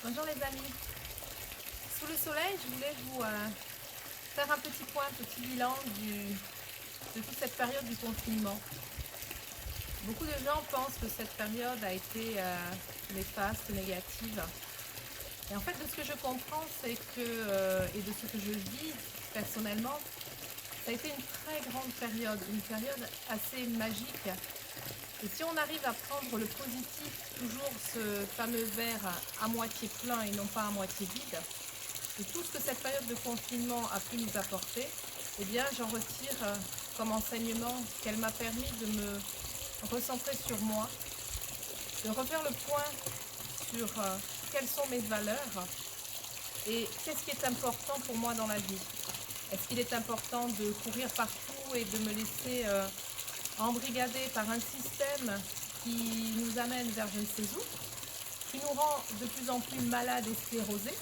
Bonjour les amis. Sous le soleil, je voulais vous faire un petit point, un petit bilan de toute cette période du confinement. Beaucoup de gens pensent que cette période a été néfaste, négative. Et en fait, de ce que je comprends, c'est que, et de ce que je vis personnellement, ça a été une très grande période, une période assez magique. Et si on arrive à prendre le positif, toujours ce fameux verre à moitié plein et non pas à moitié vide, et tout ce que cette période de confinement a pu nous apporter, eh bien j'en retire comme enseignement qu'elle m'a permis de me recentrer sur moi, de refaire le point sur quelles sont mes valeurs et qu'est-ce qui est important pour moi dans la vie. Est-ce qu'il est important de courir partout et de me laisser embrigadés par un système qui nous amène vers je ne sais où, qui nous rend de plus en plus malades et sclérosés,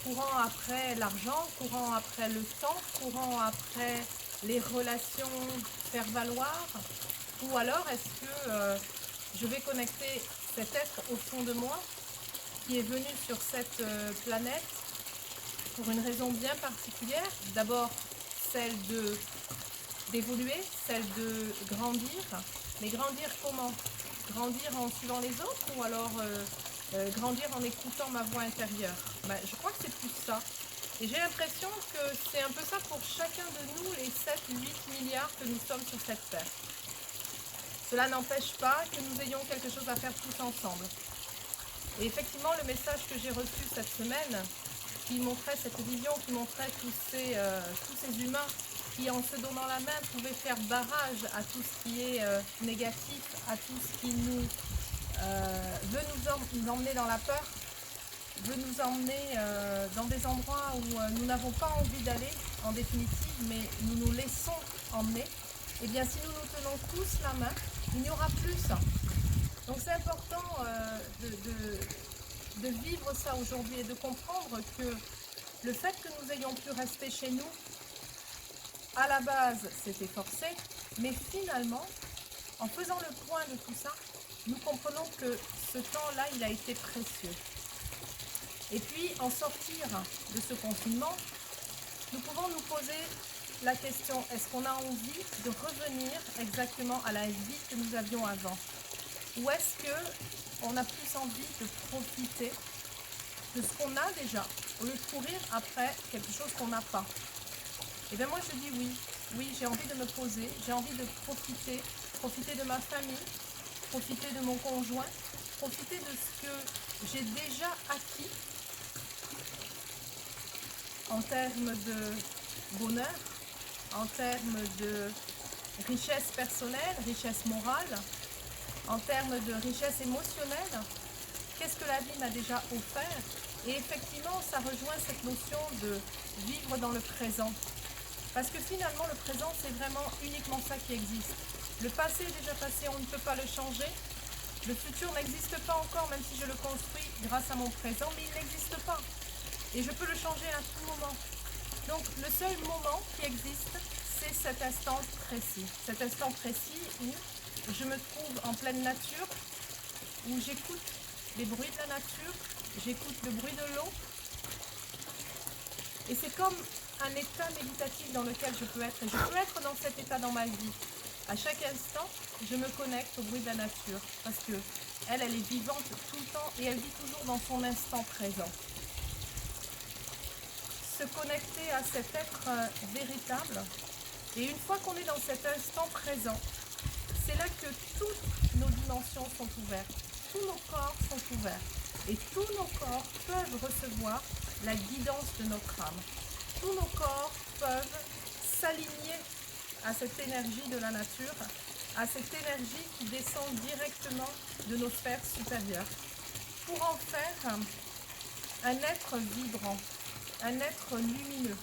courant après l'argent, courant après le temps, courant après les relations faire valoir, ou alors est-ce que je vais connecter cet être au fond de moi qui est venu sur cette planète pour une raison bien particulière, d'abord celle d'évoluer, celle de grandir, mais grandir comment? Grandir en suivant les autres ou alors grandir en écoutant ma voix intérieure? Je crois que c'est plus ça. Et j'ai l'impression que c'est un peu ça pour chacun de nous, les 7-8 milliards que nous sommes sur cette terre. Cela n'empêche pas que nous ayons quelque chose à faire tous ensemble. Et effectivement, le message que j'ai reçu cette semaine, qui montrait cette vision, qui montrait tous ces humains qui, en se donnant la main, pouvaient faire barrage à tout ce qui est négatif, à tout ce qui veut nous emmener dans la peur, veut nous emmener dans des endroits où nous n'avons pas envie d'aller, en définitive, mais nous nous laissons emmener. Eh bien, si nous nous tenons tous la main, il n'y aura plus ça. Donc c'est important de vivre ça aujourd'hui et de comprendre que le fait que nous ayons pu rester chez nous, à la base, c'était forcé, mais finalement, en faisant le point de tout ça, nous comprenons que ce temps-là, il a été précieux. Et puis, en sortir de ce confinement, nous pouvons nous poser la question, est-ce qu'on a envie de revenir exactement à la vie que nous avions avant? Ou est-ce qu'on a plus envie de profiter de ce qu'on a déjà, au lieu de courir après quelque chose qu'on n'a pas? Et bien moi je dis oui, oui j'ai envie de me poser, j'ai envie de profiter de ma famille, profiter de mon conjoint, profiter de ce que j'ai déjà acquis en termes de bonheur, en termes de richesse personnelle, richesse morale, en termes de richesse émotionnelle. Qu'est-ce que la vie m'a déjà offert? Et effectivement, ça rejoint cette notion de vivre dans le présent. Parce que finalement, le présent, c'est vraiment uniquement ça qui existe. Le passé est déjà passé, on ne peut pas le changer. Le futur n'existe pas encore, même si je le construis grâce à mon présent, mais il n'existe pas. Et je peux le changer à tout moment. Donc, le seul moment qui existe, c'est cet instant précis. Cet instant précis où je me trouve en pleine nature, où j'écoute les bruits de la nature, j'écoute le bruit de l'eau. Et c'est comme un état méditatif dans lequel je peux être. Et je peux être dans cet état dans ma vie. À chaque instant, je me connecte au bruit de la nature. Parce que elle est vivante tout le temps et elle vit toujours dans son instant présent. Se connecter à cet être véritable. Et une fois qu'on est dans cet instant présent, c'est là que toutes nos dimensions sont ouvertes. Tous nos corps sont ouverts. Et tous nos corps peuvent recevoir la guidance de notre âme. Tous nos corps peuvent s'aligner à cette énergie de la nature, à cette énergie qui descend directement de nos sphères supérieures, pour en faire un être vibrant, un être lumineux.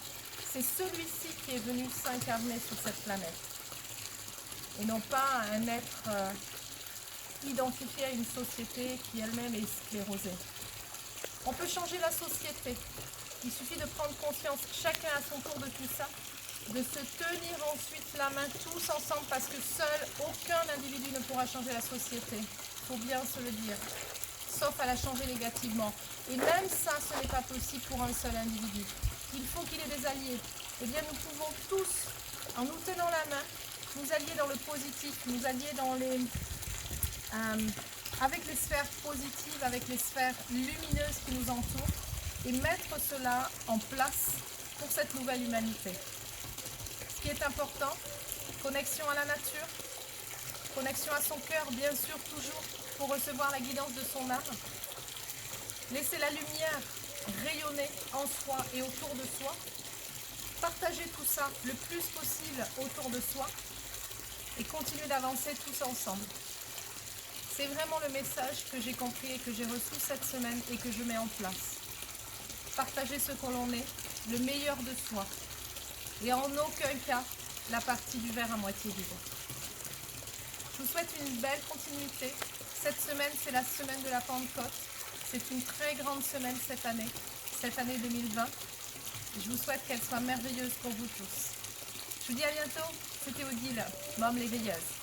C'est celui-ci qui est venu s'incarner sur cette planète, et non pas un être identifié à une société qui elle-même est sclérosée. On peut changer la société. Il suffit de prendre conscience, chacun à son tour, de tout ça, de se tenir ensuite la main tous ensemble, parce que seul, aucun individu ne pourra changer la société. Il faut bien se le dire. sauf à la changer négativement. Et même ça, ce n'est pas possible pour un seul individu. Il faut qu'il ait des alliés. Eh bien, nous pouvons tous, en nous tenant la main, nous allier dans le positif, nous allier dans avec les sphères positives, avec les sphères lumineuses qui nous entourent, et mettre cela en place pour cette nouvelle humanité. Ce qui est important, connexion à la nature, connexion à son cœur, bien sûr, toujours pour recevoir la guidance de son âme. Laisser la lumière rayonner en soi et autour de soi. Partager tout ça le plus possible autour de soi et continuer d'avancer tous ensemble. C'est vraiment le message que j'ai compris et que j'ai reçu cette semaine et que je mets en place. Partager ce que l'on est, le meilleur de soi, et en aucun cas la partie du verre à moitié vide. Je vous souhaite une belle continuité. Cette semaine, c'est la semaine de la Pentecôte. C'est une très grande semaine cette année 2020. Je vous souhaite qu'elle soit merveilleuse pour vous tous. Je vous dis à bientôt. C'était Odile, Mom l'éveilleuse.